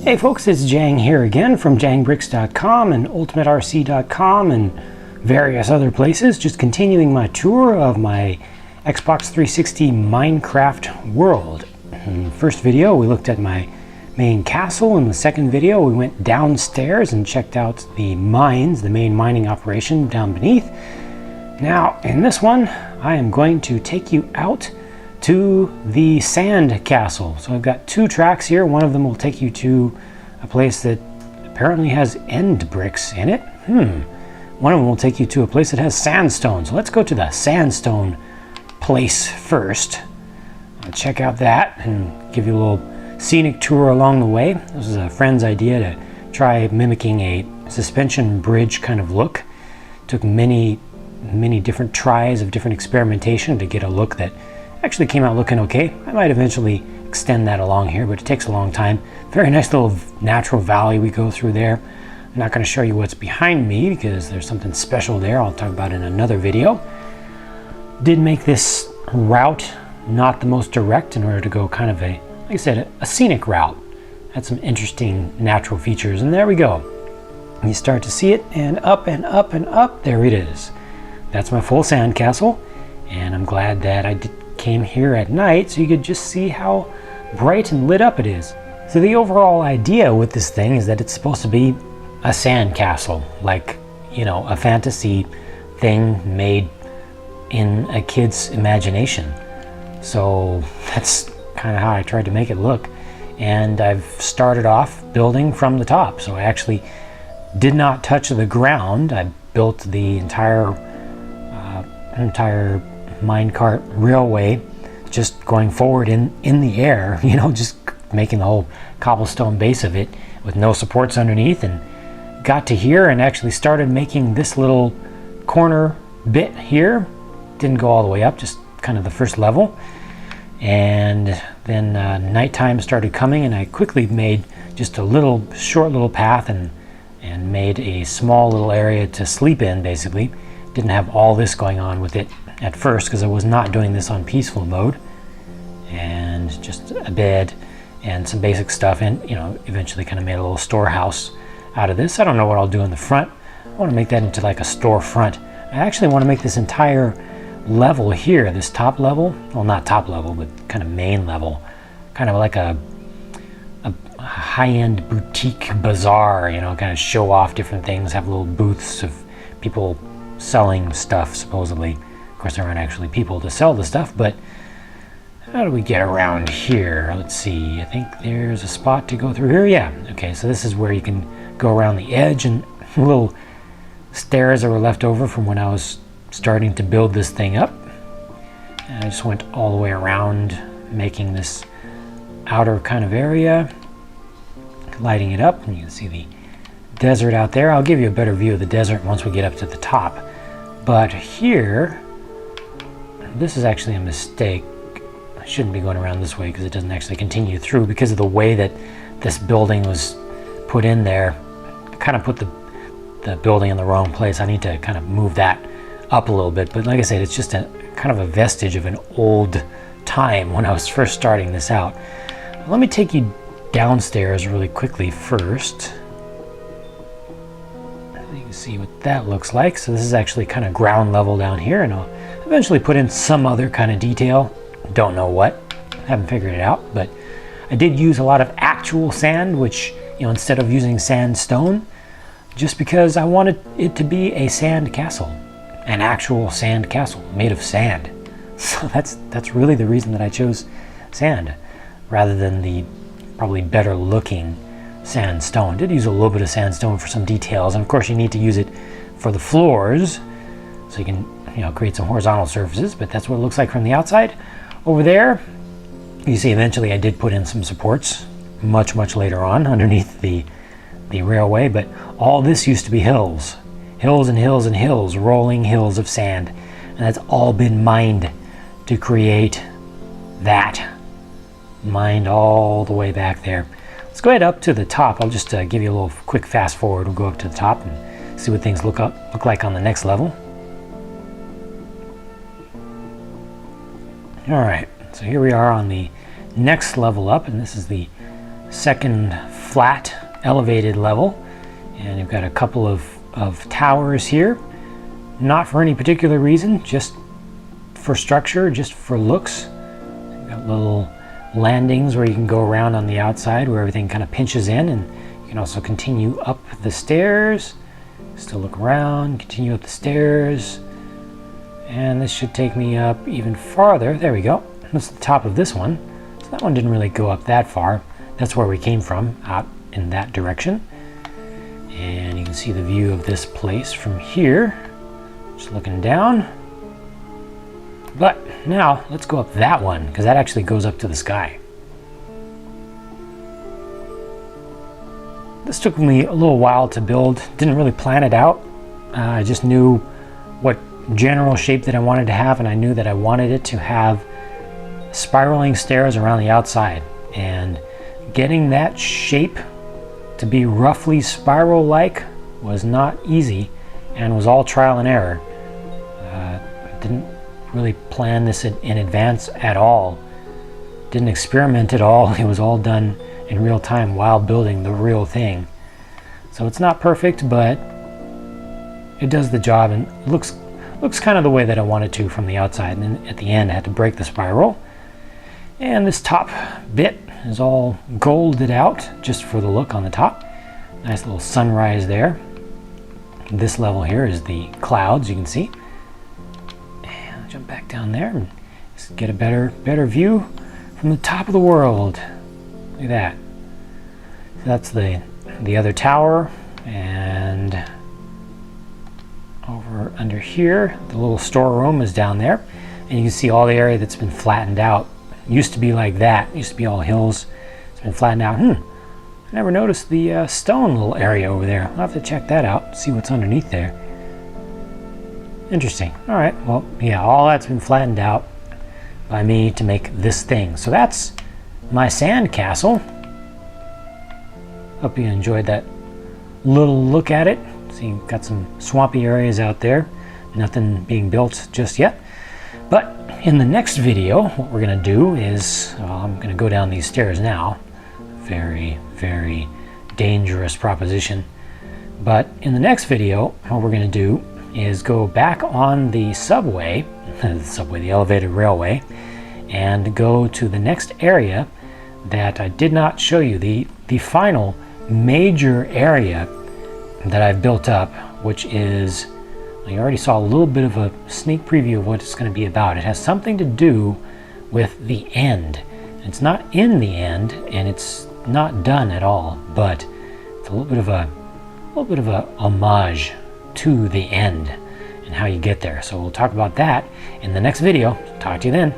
Hey folks, it's Jang here again from jangbricks.com and ultimaterc.com and various other places. Just continuing my tour of my Xbox 360 Minecraft world. In the first video we looked at my main castle. In the second video we went downstairs and checked out the mines, the main mining operation down beneath. Now in this one I am going to take you out to the sand castle. So I've got two tracks here. One of them will take you to a place that apparently has end bricks in it. One of them will take you to a place that has sandstone. So let's go to the sandstone place first. I'll check out that and give you a little scenic tour along the way. This is a friend's idea to try mimicking a suspension bridge kind of look. Took many different tries of different experimentation to get a look that actually came out looking okay. I might eventually extend that along here, but it takes a long time. Very nice little natural valley we go through there. I'm not going to show you what's behind me because there's something special there I'll talk about in another video. Did make this route not the most direct in order to go kind of like I said, a scenic route. Had some interesting natural features, and there we go. You start to see it, and up and up and up, there it is. That's my full sand castle, and I'm glad that I came here at night so you could just see how bright and lit up it is. So the overall idea with this thing is that it's supposed to be a sand castle, like, you know, a fantasy thing made in a kid's imagination. So that's kind of how I tried to make it look. And I've started off building from the top, so I actually did not touch the ground. I built the entire minecart railway just going forward in the air, you know, just making the whole cobblestone base of it with no supports underneath, and got to here and actually started making this little corner bit here. Didn't go all the way up, just kind of the first level. And then nighttime started coming, and I quickly made just a short little path and made a small little area to sleep in. Basically didn't have all this going on with it at first because I was not doing this on peaceful mode, and just a bed and some basic stuff, and you know, eventually kind of made a little storehouse out of this. I don't know what I'll do in the front. I want to make that into like a storefront. I actually want to make this entire level here, this top level, well, not top level, but kind of main level, kind of like a high-end boutique bazaar, you know, kind of show off different things, have little booths of people selling stuff, supposedly. Of course, there aren't actually people to sell the stuff, but how do we get around here? Let's see, I think there's a spot to go through here. Yeah, okay, so this is where you can go around the edge, and little stairs that were left over from when I was starting to build this thing up. And I just went all the way around, making this outer kind of area, lighting it up, and you can see the desert out there. I'll give you a better view of the desert once we get up to the top. But here, this is actually a mistake. I shouldn't be going around this way because it doesn't actually continue through because of the way that this building was put in there. I kind of put the building in the wrong place. I need to kind of move that up a little bit, but like I said, it's just a kind of a vestige of an old time when I was first starting this out. Let me take you downstairs really quickly first. You can see what that looks like. So this is actually kind of ground level down here, and I'll eventually put in some other kind of detail. Don't know what, haven't figured it out, but I did use a lot of actual sand, which, you know, instead of using sandstone, just because I wanted it to be a sand castle, an actual sand castle made of sand. So that's really the reason that I chose sand rather than the probably better looking sandstone. Did use a little bit of sandstone for some details, and of course you need to use it for the floors so you can, you know, create some horizontal surfaces, but that's what it looks like from the outside. Over there you see eventually I did put in some supports much later on underneath the railway, but all this used to be hills and hills and hills, rolling hills of sand, and that's all been mined to create that. Mined all the way back there. Let's go ahead up to the top. I'll just give you a little quick fast forward. We'll go up to the top and see what things look like on the next level. All right, so here we are on the next level up, and this is the second flat elevated level, and you've got a couple of towers here, not for any particular reason, just for structure, just for looks. You've got little landings where you can go around on the outside where everything kind of pinches in, and you can also continue up the stairs. Still look around, continue up the stairs, and this should take me up even farther. There we go. That's the top of this one. So that one didn't really go up that far. That's where we came from, out in that direction. And you can see the view of this place from here, just looking down. But now let's go up that one, because that actually goes up to the sky. This took me a little while to build. Didn't really plan it out. I just knew what general shape that I wanted to have, and I knew that I wanted it to have spiraling stairs around the outside. And getting that shape to be roughly spiral-like was not easy, and was all trial and error. I didn't really plan this in advance at all. Didn't experiment at all. It was all done in real time while building the real thing. So it's not perfect, but it does the job, and it looks kind of the way that I wanted to from the outside. And then at the end I had to break the spiral. And this top bit is all golded out just for the look on the top. Nice little sunrise there. This level here is the clouds, you can see. And I'll jump back down there and just get a better view from the top of the world. Look at that. So that's the other tower, and over under here, the little storeroom is down there, and you can see all the area that's been flattened out. It used to be like that. It used to be all hills. It's been flattened out. I never noticed the stone little area over there. I'll have to check that out, see what's underneath there. Interesting. All right, well, yeah, all that's been flattened out by me to make this thing. So that's my sand castle. Hope you enjoyed that little look at it. See, you've got some swampy areas out there. Nothing being built just yet. But in the next video, what we're going to do is, I'm going to go down these stairs now. Very, very dangerous proposition. But in the next video, what we're going to do is go back on the subway, the elevated railway, and go to the next area that I did not show you, the final major area that I've built up, which is, you already saw a little bit of a sneak preview of what it's going to be about. It has something to do with the end. It's not in the end, and it's not done at all, but it's a little bit of a homage to the end and how you get there. So we'll talk about that in the next video. Talk to you then.